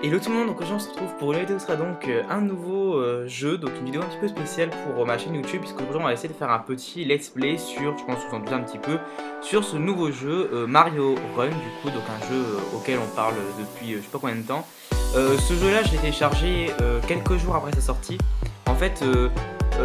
Hello tout le monde, donc aujourd'hui on se retrouve pour une vidéo qui sera donc un nouveau jeu, donc une vidéo un petit peu spéciale pour ma chaîne YouTube, puisque aujourd'hui on va essayer de faire un petit let's play sur, je pense que vous en doutez un petit peu, sur ce nouveau jeu Mario Run, du coup, donc un jeu auquel on parle depuis je sais pas combien de temps. Ce jeu là je l'ai téléchargé quelques jours après sa sortie. En fait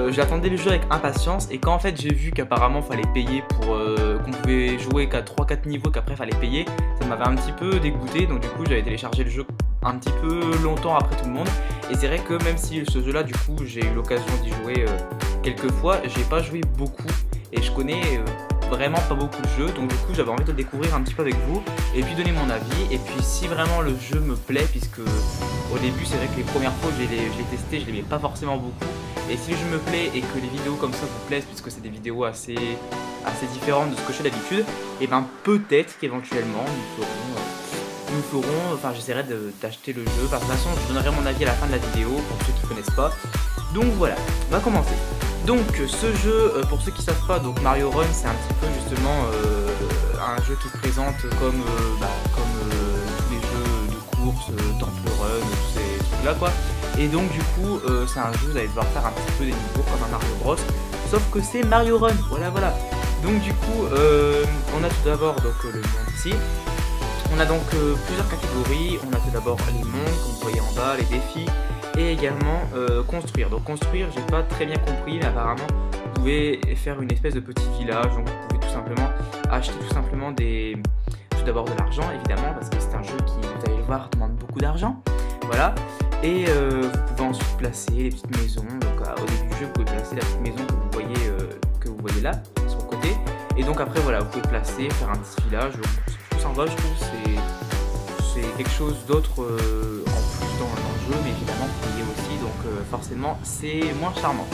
j'attendais le jeu avec impatience, et quand en fait j'ai vu qu'apparemment fallait payer pour qu'on pouvait jouer qu'à 3-4 niveaux, qu'après fallait payer, ça m'avait un petit peu dégoûté, donc du coup j'avais téléchargé le jeu un petit peu longtemps après tout le monde. Et c'est vrai que même si ce jeu là du coup j'ai eu l'occasion d'y jouer quelques fois, j'ai pas joué beaucoup et je connais vraiment pas beaucoup de jeux, donc du coup j'avais envie de le découvrir un petit peu avec vous et puis donner mon avis. Et puis si vraiment le jeu me plaît, puisque au début c'est vrai que les premières fois que je l'ai testé, je l'aimais pas forcément beaucoup, et si le jeu me plaît et que les vidéos comme ça vous plaisent, puisque c'est des vidéos assez différentes de ce que je fais d'habitude, et ben peut-être qu'éventuellement enfin j'essaierai d'acheter le jeu. Enfin, de toute façon je donnerai mon avis à la fin de la vidéo pour ceux qui connaissent pas. Donc voilà, on va commencer. Donc ce jeu, pour ceux qui savent pas, donc Mario Run c'est un petit peu justement un jeu qui se présente comme tous les jeux de course, Temple Run, tous ces trucs là quoi. Et donc du coup c'est un jeu, vous allez devoir faire un petit peu des niveaux comme un Mario Bros, sauf que c'est Mario Run, voilà. Donc du coup on a tout d'abord donc le monde ici. On a donc plusieurs catégories. On a tout d'abord les mondes, comme vous voyez en bas, les défis, et également construire. Donc construire, j'ai pas très bien compris, mais apparemment vous pouvez faire une espèce de petit village. Donc vous pouvez tout simplement acheter tout d'abord de l'argent, évidemment, parce que c'est un jeu qui, vous allez le voir, demande beaucoup d'argent. Voilà. Et vous pouvez ensuite placer les petites maisons. Donc au début du jeu, vous pouvez placer la petite maison que vous voyez là, sur le côté. Et donc après voilà, vous pouvez placer, faire un petit village. En bas, je trouve c'est quelque chose d'autre en plus dans le jeu, mais évidemment vous payez aussi, donc forcément c'est moins charmant.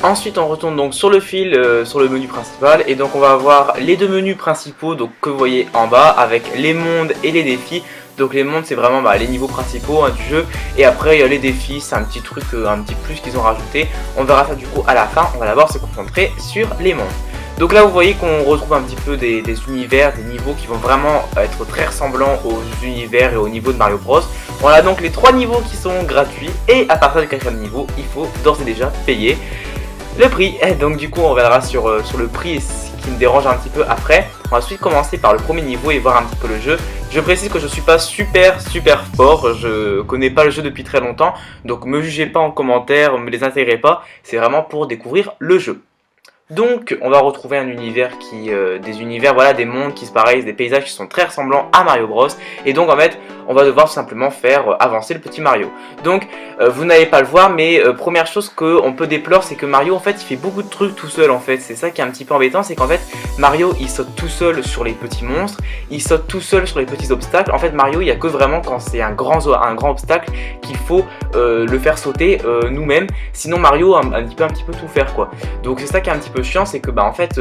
Ensuite on retourne donc sur le fil, sur le menu principal, et donc on va avoir les deux menus principaux donc, que vous voyez en bas, avec les mondes et les défis. Donc les mondes c'est vraiment les niveaux principaux du jeu, et après il y a les défis, c'est un petit truc, un petit plus qu'ils ont rajouté. On verra ça du coup à la fin, on va d'abord se concentrer sur les mondes. Donc là vous voyez qu'on retrouve un petit peu des univers, des niveaux qui vont vraiment être très ressemblants aux univers et aux niveaux de Mario Bros. On a donc les 3 niveaux qui sont gratuits, et à partir du 4e niveau il faut d'ores et déjà payer le prix. Donc du coup on reviendra sur le prix, ce qui me dérange un petit peu après. On va ensuite commencer par le premier niveau et voir un petit peu le jeu. Je précise que je suis pas super fort, je connais pas le jeu depuis très longtemps, donc me jugez pas en commentaire, me les intégrez pas, c'est vraiment pour découvrir le jeu. Donc on va retrouver un univers des univers, voilà, des mondes qui se paraissent, des paysages qui sont très ressemblants à Mario Bros. Et donc en fait on va devoir simplement faire avancer le petit Mario. Donc vous n'allez pas le voir, mais première chose qu'on peut déplorer, c'est que Mario en fait il fait beaucoup de trucs tout seul en fait. C'est ça qui est un petit peu embêtant, c'est qu'en fait Mario il saute tout seul sur les petits monstres, il saute tout seul sur les petits obstacles. En fait Mario il n'y a que vraiment quand c'est un grand obstacle qu'il faut le faire sauter nous-mêmes. Sinon Mario un petit peu tout faire quoi. Donc c'est ça qui est un petit peu chiant, c'est que en fait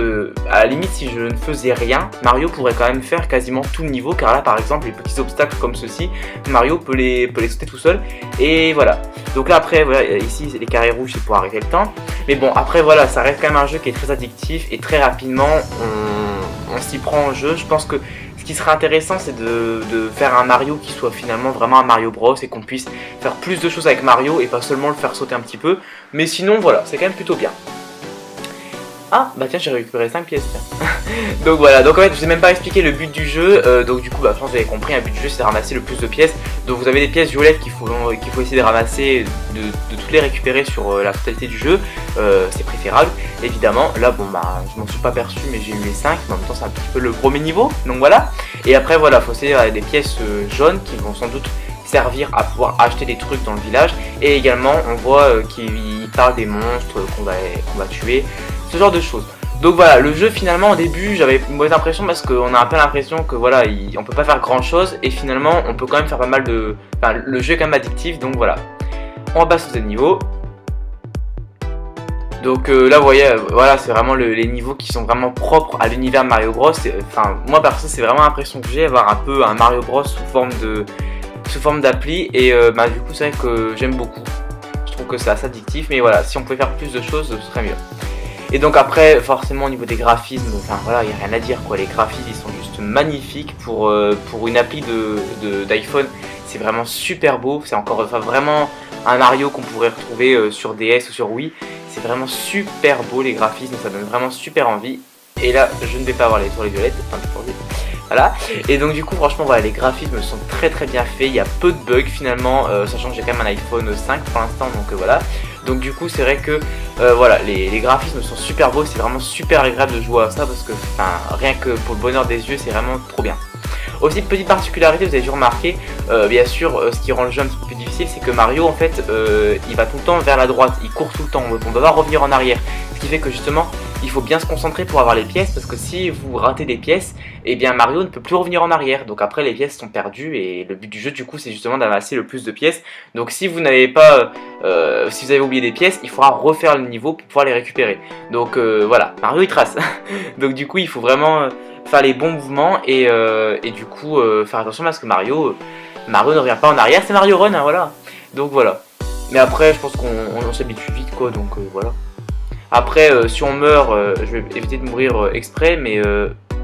à la limite si je ne faisais rien, Mario pourrait quand même faire quasiment tout le niveau, car là par exemple les petits obstacles comme ceci, Mario peut les sauter tout seul. Et voilà, donc là après voilà, ici c'est les carrés rouges, c'est pour arrêter le temps, mais bon après voilà, ça reste quand même un jeu qui est très addictif, et très rapidement on s'y prend au jeu. Je pense que ce qui serait intéressant, c'est de faire un Mario qui soit finalement vraiment un Mario Bros, et qu'on puisse faire plus de choses avec Mario et pas seulement le faire sauter un petit peu. Mais sinon voilà, c'est quand même plutôt bien. Ah bah tiens, j'ai récupéré 5 pièces. Donc voilà, donc en fait je vous ai même pas expliqué le but du jeu, donc du coup je pense que vous avez compris, un but du jeu c'est de ramasser le plus de pièces. Donc vous avez des pièces violettes qu'il faut essayer de ramasser, de toutes les récupérer sur la totalité du jeu, c'est préférable évidemment. Là bon je m'en suis pas perçu, mais j'ai eu les 5, mais en même temps c'est un petit peu le premier niveau, donc voilà. Et après voilà, faut essayer des pièces jaunes qui vont sans doute servir à pouvoir acheter des trucs dans le village. Et également on voit qu'il parle des monstres qu'on va tuer, ce genre de choses. Donc voilà, le jeu finalement au début j'avais une mauvaise impression, parce qu'on a un peu l'impression que voilà, on peut pas faire grand chose, et finalement on peut quand même faire pas mal de... Enfin le jeu est quand même addictif, donc voilà. On passe au niveau. Donc là vous voyez, voilà, c'est vraiment les niveaux qui sont vraiment propres à l'univers Mario Bros. Enfin moi perso c'est vraiment l'impression que j'ai, avoir un peu un Mario Bros sous forme d'appli, et du coup c'est vrai que j'aime beaucoup. Je trouve que c'est assez addictif, mais voilà, si on pouvait faire plus de choses ce serait mieux. Et donc après forcément au niveau des graphismes, enfin voilà, il n'y a rien à dire quoi, les graphismes ils sont juste magnifiques pour une appli d'iPhone. c'est vraiment super beau, c'est encore enfin, vraiment un Mario qu'on pourrait retrouver sur DS ou sur Wii. C'est vraiment super beau les graphismes, ça donne vraiment super envie. Et là, je ne vais pas avoir les tours violettes, tant pis pour lui. Voilà, et donc du coup franchement voilà, les graphismes sont très bien faits, il y a peu de bugs finalement, sachant que j'ai quand même un iPhone 5 pour l'instant, donc voilà. Donc du coup c'est vrai que voilà, les graphismes sont super beaux, c'est vraiment super agréable de jouer à ça parce que rien que pour le bonheur des yeux c'est vraiment trop bien. Aussi petite particularité, vous avez dû remarquer, bien sûr ce qui rend le jeu un petit peu plus difficile, c'est que Mario en fait il va tout le temps vers la droite, il court tout le temps, on ne peut pas revenir en arrière. Ce qui fait que justement il faut bien se concentrer pour avoir les pièces, parce que si vous ratez des pièces, et bien Mario ne peut plus revenir en arrière. Donc après les pièces sont perdues et le but du jeu du coup c'est justement d'amasser le plus de pièces. Donc si vous n'avez pas, si vous avez oublié des pièces, il faudra refaire le niveau pour pouvoir les récupérer. Donc voilà, Mario il trace. Donc du coup il faut vraiment faire les bons mouvements et du coup faire attention parce que Mario ne revient pas en arrière, c'est Mario Run, hein, voilà. Donc voilà. Mais après je pense qu'on s'habitue vite quoi, donc voilà. Après si on meurt, je vais éviter de mourir exprès, mais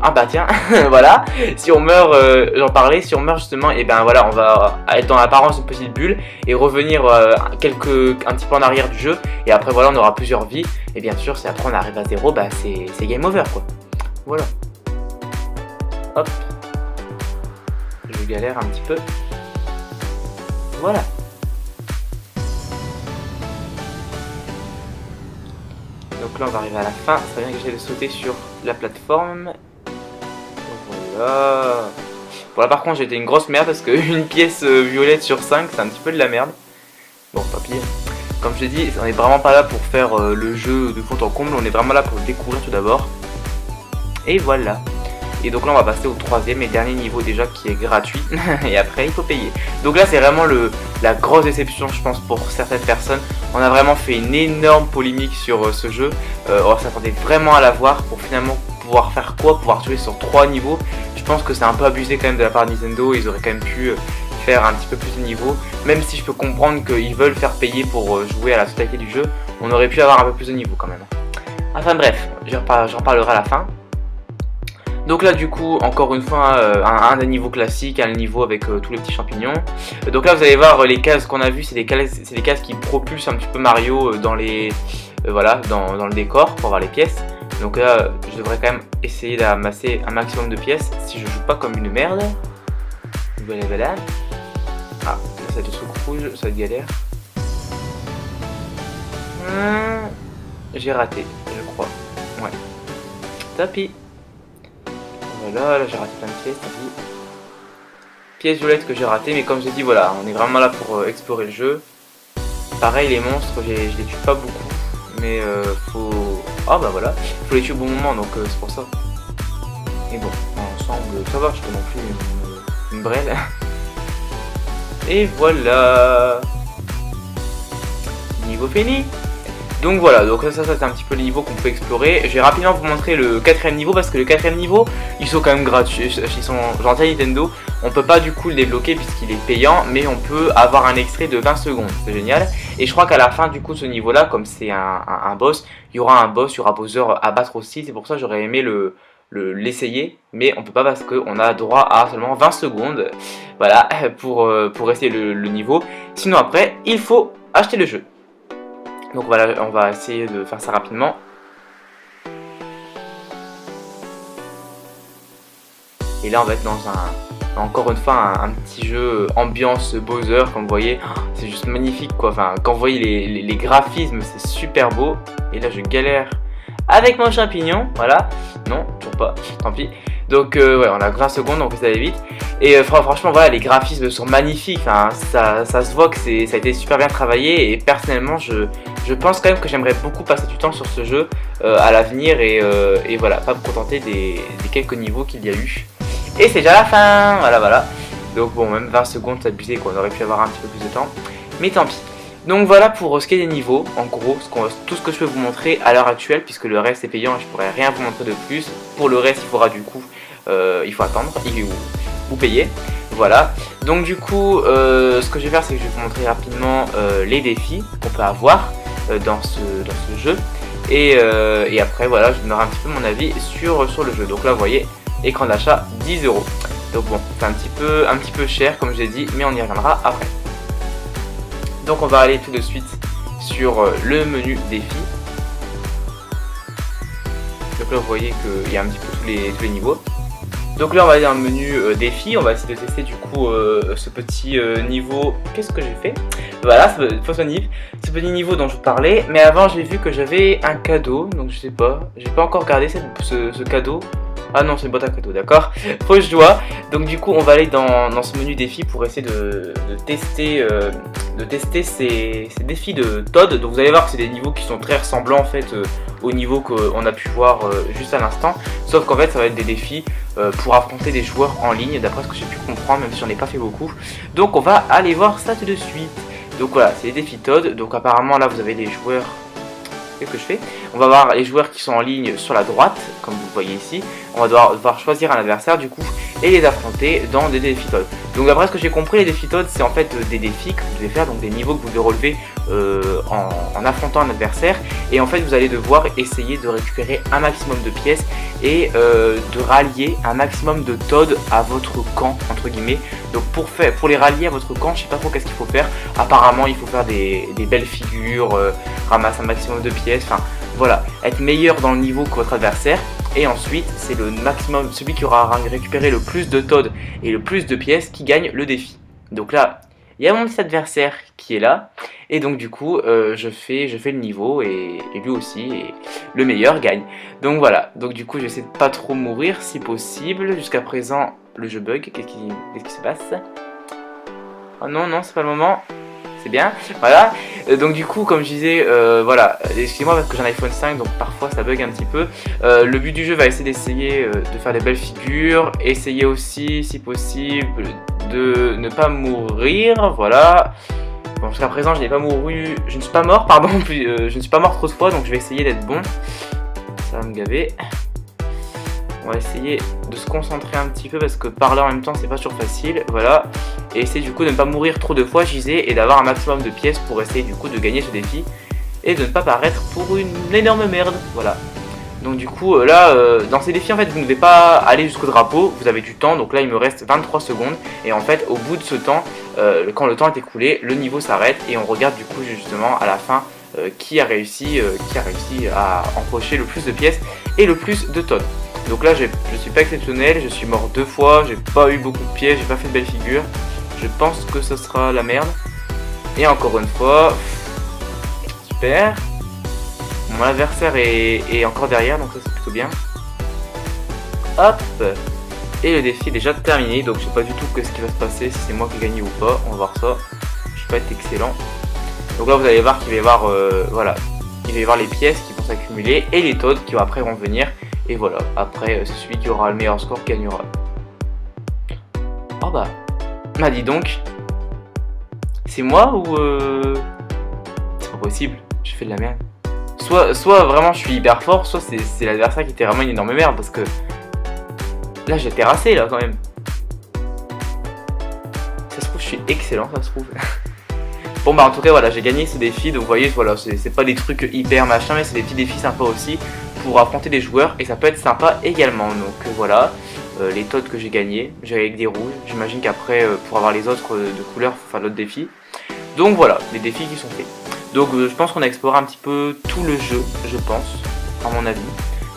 ah bah tiens, voilà, si on meurt, j'en parlais, si on meurt justement, et ben voilà, on va être dans l'apparence d'une petite bulle et revenir un petit peu en arrière du jeu, et après voilà, on aura plusieurs vies, et bien sûr, si après on arrive à 0, bah c'est game over quoi. Voilà. Hop. Je galère un petit peu. Voilà. Donc là on va arriver à la fin, ça vient que j'essaie de sauter sur la plateforme. Voilà. Bon là par contre j'ai été une grosse merde parce qu'une pièce violette sur 5 c'est un petit peu de la merde. Bon pas pire. Comme je l'ai dit, on est vraiment pas là pour faire le jeu de fond en comble, on est vraiment là pour le découvrir tout d'abord. Et voilà. Et donc là on va passer au troisième et dernier niveau déjà qui est gratuit. Et après il faut payer. Donc là c'est vraiment la grosse déception je pense pour certaines personnes. On a vraiment fait une énorme polémique sur ce jeu. On s'attendait vraiment à l'avoir pour finalement pouvoir faire quoi? Pouvoir jouer sur 3 niveaux. Je pense que c'est un peu abusé quand même de la part de Nintendo. Ils auraient quand même pu faire un petit peu plus de niveaux. Même si je peux comprendre qu'ils veulent faire payer pour jouer à la totalité du jeu, on aurait pu avoir un peu plus de niveaux quand même. Enfin bref, j'en parlerai à la fin. Donc là du coup encore une fois un des niveaux classiques, un niveau avec tous les petits champignons. Donc là vous allez voir les cases qu'on a vues, c'est des cases qui propulsent un petit peu Mario dans les voilà dans le décor pour avoir les pièces. Donc là je devrais quand même essayer d'amasser un maximum de pièces si je joue pas comme une merde. Voilà. Ah là ça va être le truc rouge, ça va être galère. J'ai raté je crois. Ouais. Tapis. Voilà, là j'ai raté plein de pièces, pièces violettes que j'ai raté, mais comme j'ai dit, voilà, on est vraiment là pour explorer le jeu. Pareil, les monstres, je les tue pas beaucoup, mais faut... Ah bah voilà, faut les tuer au bon moment, donc c'est pour ça. Et bon, ensemble, ça va, je peux non plus une brêle. Et voilà. Niveau fini. Donc voilà, donc ça c'est un petit peu les niveaux qu'on peut explorer. Je vais rapidement vous montrer le 4ème niveau parce que le 4ème niveau, ils sont quand même gratuits, ils sont gentils Nintendo. On peut pas du coup le débloquer puisqu'il est payant, mais on peut avoir un extrait de 20 secondes, c'est génial. Et je crois qu'à la fin du coup de ce niveau là, comme c'est un boss, il y aura un boss, il y aura Bowser à battre aussi. C'est pour ça que j'aurais aimé l'essayer, mais on peut pas parce qu'on a droit à seulement 20 secondes, voilà, pour essayer le niveau. Sinon après, il faut acheter le jeu. Donc voilà, on va essayer de faire ça rapidement. Et là on va être dans encore une fois un petit jeu ambiance Bowser, comme vous voyez. C'est juste magnifique quoi, enfin quand vous voyez les graphismes c'est super beau. Et là je galère avec mon champignon, voilà. Non, toujours pas, tant pis. Donc ouais, on a 20 secondes, donc ça va vite. Et franchement voilà, les graphismes sont magnifiques, hein. Ça se voit que ça a été super bien travaillé. Et personnellement je pense quand même que j'aimerais beaucoup passer du temps sur ce jeu à l'avenir. Et voilà, pas me contenter des quelques niveaux qu'il y a eu. Et c'est déjà la fin, voilà. Donc bon, même 20 secondes c'est abusé quoi, on aurait pu avoir un petit peu plus de temps. Mais tant pis. Donc voilà pour ce qui est des niveaux, en gros, tout ce que je peux vous montrer à l'heure actuelle, puisque le reste est payant et je pourrais rien vous montrer de plus. Pour le reste, il faudra du coup, il faut attendre ou payer. Voilà, donc du coup, ce que je vais faire, c'est que je vais vous montrer rapidement les défis qu'on peut avoir dans ce jeu. Et après, voilà, je donnerai un petit peu mon avis sur le jeu. Donc là, vous voyez, écran d'achat 10 €. Donc bon, c'est un petit peu cher comme j'ai dit, mais on y reviendra après. Donc on va aller tout de suite sur le menu défi. Donc là vous voyez qu'il y a un petit peu tous les niveaux. Donc là on va aller dans le menu défi, on va essayer de tester du coup ce petit niveau. Qu'est-ce que j'ai fait? Voilà, ce petit niveau dont je vous parlais. Mais avant j'ai vu que j'avais un cadeau, donc je sais pas, j'ai pas encore regardé ce cadeau. Ah non, c'est une boîte à cadeaux, d'accord. Fausse joie. Donc du coup on va aller dans ce menu défi pour essayer de tester ces défis de Todd. Donc vous allez voir que c'est des niveaux qui sont très ressemblants en fait aux niveaux qu'on a pu voir juste à l'instant. Sauf qu'en fait ça va être des défis pour affronter des joueurs en ligne, d'après ce que j'ai pu comprendre, même si j'en ai pas fait beaucoup. Donc on va aller voir ça tout de suite. Donc voilà, c'est les défis Todd. Donc apparemment là vous avez les joueurs. Qu'est-ce que je fais? On va voir les joueurs qui sont en ligne sur la droite, comme vous voyez ici. On va devoir choisir un adversaire du coup et les affronter dans des défis Todd. Donc d'après ce que j'ai compris, les défis Todd c'est en fait des défis que vous devez faire, donc des niveaux que vous devez relever en affrontant un adversaire. Et en fait vous allez devoir essayer de récupérer un maximum de pièces et de rallier un maximum de Todd à votre camp entre guillemets. Donc pour les rallier à votre camp, je sais pas trop qu'est-ce qu'il faut faire. Apparemment il faut faire des belles figures, ramasser un maximum de pièces, enfin voilà, être meilleur dans le niveau que votre adversaire. Et ensuite c'est le maximum, celui qui aura récupéré le plus de Todd et le plus de pièces qui gagne le défi. Donc là il y a mon petit adversaire qui est là. Et donc du coup je fais le niveau et lui aussi, et le meilleur gagne. Donc voilà, donc du coup j'essaie de pas trop mourir si possible. Jusqu'à présent le jeu bug, qu'est-ce qui se passe? Oh non, c'est pas le moment. C'est bien, voilà. Donc du coup comme je disais, voilà, excusez-moi parce que j'ai un iPhone 5 donc parfois ça bug un petit peu. Le but du jeu va essayer d'essayer de faire des belles figures, essayer aussi si possible de ne pas mourir, voilà. Bon, jusqu'à présent je n'ai pas mouru, je ne suis pas mort, pardon, je ne suis pas mort trop de fois donc je vais essayer d'être bon. Ça va me gaver. On va essayer de se concentrer un petit peu parce que parler en même temps c'est pas toujours facile, voilà. Et essayer du coup de ne pas mourir trop de fois, je disais, et d'avoir un maximum de pièces pour essayer du coup de gagner ce défi et de ne pas paraître pour une énorme merde, voilà. Donc du coup là dans ces défis en fait vous ne devez pas aller jusqu'au drapeau, vous avez du temps. Donc là il me reste 23 secondes et en fait au bout de ce temps, quand le temps est écoulé, le niveau s'arrête et on regarde du coup justement à la fin qui a réussi à empocher le plus de pièces et le plus de Todd. Donc là je suis pas exceptionnel, je suis mort 2 fois, j'ai pas eu beaucoup de pièces, j'ai pas fait de belles figures. Je pense que ce sera la merde. Et encore une fois, super. Mon adversaire est encore derrière, donc ça c'est plutôt bien. Hop. Et le défi est déjà terminé, donc je sais pas du tout ce qui va se passer, si c'est moi qui ai gagné ou pas. On va voir ça. Je vais pas être excellent. Donc là vous allez voir qu'il va y avoir, voilà, il va y avoir les pièces qui vont s'accumuler et les Todd qui après vont venir. Et voilà, après c'est celui qui aura le meilleur score qui gagnera. Oh bah dis donc, c'est moi ou c'est pas possible, je fais de la merde. Soit vraiment je suis hyper fort, soit c'est l'adversaire qui était vraiment une énorme merde parce que là j'ai terrassé là quand même. Ça se trouve je suis excellent, ça se trouve. Bon bah en tout cas voilà, j'ai gagné ce défi, donc vous voyez voilà, c'est pas des trucs hyper machin mais c'est des petits défis sympas aussi pour affronter des joueurs et ça peut être sympa également. Donc voilà, les Todd que j'ai gagné, j'ai avec des rouges, j'imagine qu'après pour avoir les autres de couleurs il faut faire d'autres défis. Donc voilà, les défis qui sont faits. Donc je pense qu'on a exploré un petit peu tout le jeu, je pense, à mon avis.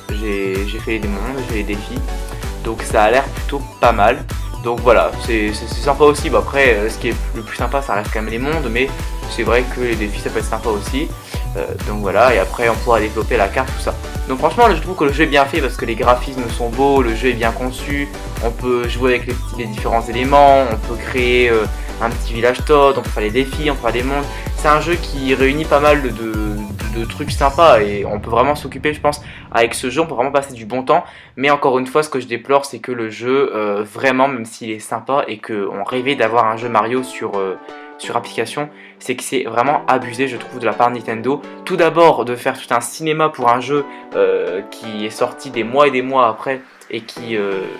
J'ai fait les démons, j'ai fait les défis, donc ça a l'air plutôt pas mal. Donc voilà, c'est sympa aussi. Bon, après, ce qui est le plus sympa, ça reste quand même les mondes, mais c'est vrai que les défis, ça peut être sympa aussi. Donc voilà, et après, on pourra développer la carte, tout ça. Donc franchement, je trouve que le jeu est bien fait parce que les graphismes sont beaux, le jeu est bien conçu. On peut jouer avec les différents éléments, on peut créer un petit village Todd, on peut faire les défis, on peut faire des mondes. C'est un jeu qui réunit pas mal de trucs sympas et on peut vraiment s'occuper, je pense, avec ce jeu, on peut vraiment passer du bon temps. Mais encore une fois, ce que je déplore, c'est que le jeu, vraiment, même s'il est sympa et qu'on rêvait d'avoir un jeu Mario sur application, c'est que c'est vraiment abusé, je trouve, de la part de Nintendo. Tout d'abord, de faire tout un cinéma pour un jeu qui est sorti des mois et des mois après et qui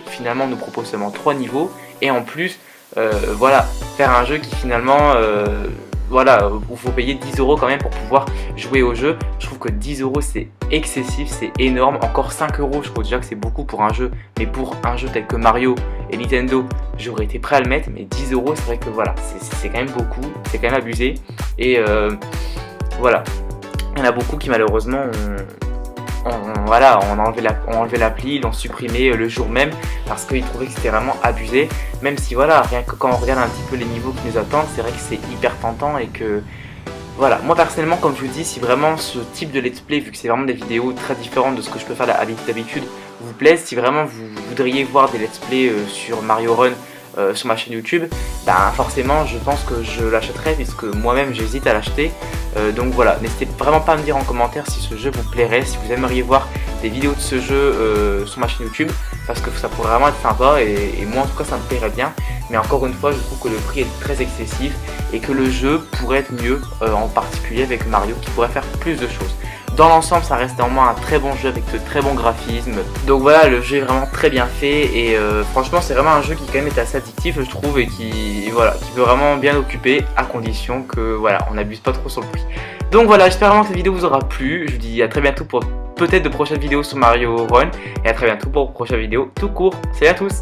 finalement nous propose seulement 3 niveaux. Et en plus, voilà, faire un jeu qui finalement... voilà, où il faut payer 10 € quand même pour pouvoir jouer au jeu. Je trouve que 10 € c'est excessif, c'est énorme. Encore 5 €, je trouve déjà que c'est beaucoup pour un jeu. Mais pour un jeu tel que Mario et Nintendo, j'aurais été prêt à le mettre, mais 10 €, c'est vrai que voilà, c'est quand même beaucoup, c'est quand même abusé. Et voilà, il y en a beaucoup qui malheureusement voilà, on a enlevé l'appli, ils l'ont supprimé le jour même parce qu'ils trouvaient que c'était vraiment abusé. Même si voilà, rien que quand on regarde un petit peu les niveaux qui nous attendent, c'est vrai que c'est hyper tentant et que voilà, moi personnellement, comme je vous dis, si vraiment ce type de let's play, vu que c'est vraiment des vidéos très différentes de ce que je peux faire d'habitude, vous plaise, si vraiment vous voudriez voir des let's play sur Mario Run sur ma chaîne YouTube, ben forcément je pense que je l'achèterai puisque moi-même j'hésite à l'acheter. Donc voilà, n'hésitez vraiment pas à me dire en commentaire si ce jeu vous plairait, si vous aimeriez voir des vidéos de ce jeu sur ma chaîne YouTube, parce que ça pourrait vraiment être sympa et moi en tout cas ça me plairait bien. Mais encore une fois, je trouve que le prix est très excessif et que le jeu pourrait être mieux, en particulier avec Mario qui pourrait faire plus de choses. Dans l'ensemble, ça reste néanmoins un très bon jeu avec de très bons graphismes. Donc voilà, le jeu est vraiment très bien fait et franchement c'est vraiment un jeu qui quand même est assez addictif je trouve et qui peut vraiment bien occuper à condition que voilà, on n'abuse pas trop sur le prix. Donc voilà, j'espère vraiment que cette vidéo vous aura plu. Je vous dis à très bientôt pour peut-être de prochaines vidéos sur Mario Run et à très bientôt pour une prochaine vidéo tout court. Salut à tous!